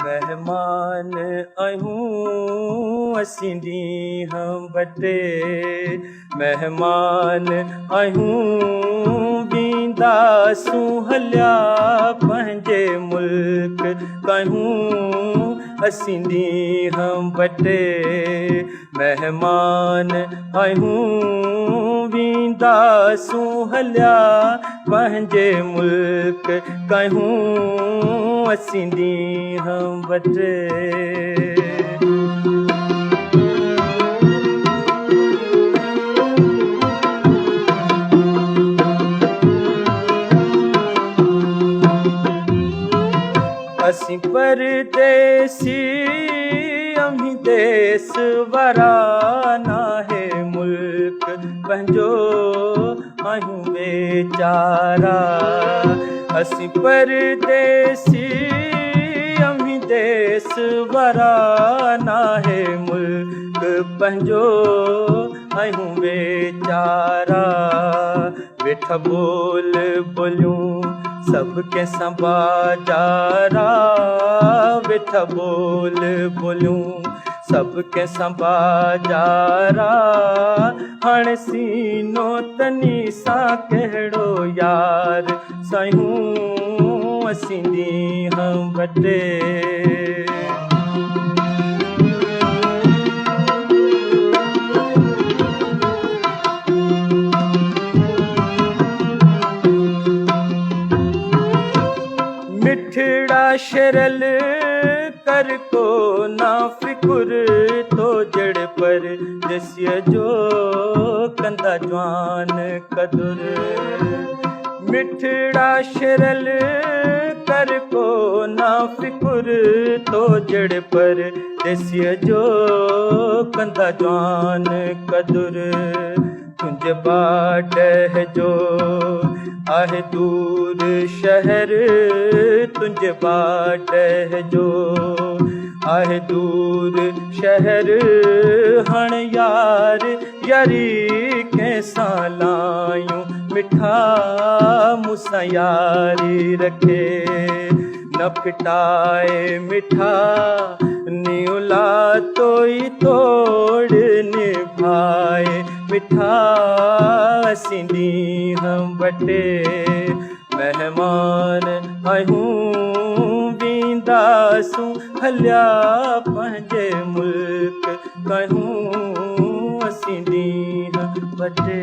मेहमान आयूं असीं ॾींहं वटे, मेहमान आयूं वेंदासूं हलिया पंहिंजे मुल्क कयूं असीं ॾींहं वटे। मेहमान आयूं वेंदासूं हलिया पंहिंजे मुल्क कयूं असीं ॾींहं वटे। असीं परदेसी अमीं देस वारा नाहे मुल्क पंहिंजो आयूं बेचारा। असीं परदेसी अमीं देस वारा नाहे मुल्क पंहिंजो आयूं बेचारा। वेठा बोल बोलियूं सब कंहिंसां बाजारा, वेठा बोल बोलियूं सब कंहिंसां बाजारा। हाणे सीनो तनी सां कहिड़ो यार सायूं असीं ॾींहं वटे। मिठड़ा शरल कर को ना फिकुर तो जड़ पर जसिया जो कंदा जवान कदुर। मिठड़ा शरल कर को ना फिकुर तो जड़ पर जसिया जो कंदा जवान कदुर। तुंहिंजे बाडह जो आहे दूर शहर, तुंहिंजे बाडह जो आहे दूर शहर। हाणे यार यारी कंहिंसां लायूं मिठा मूंसां यारी रखे। न फिटाए मिठा न्यूला तोई तोड़ निभाए मिठा असीं ॾींहं वटे। मेहमान आयूं वेंदासूं हलिया पंहिंजे मुल्क कयूं असीं ॾींहं वटे।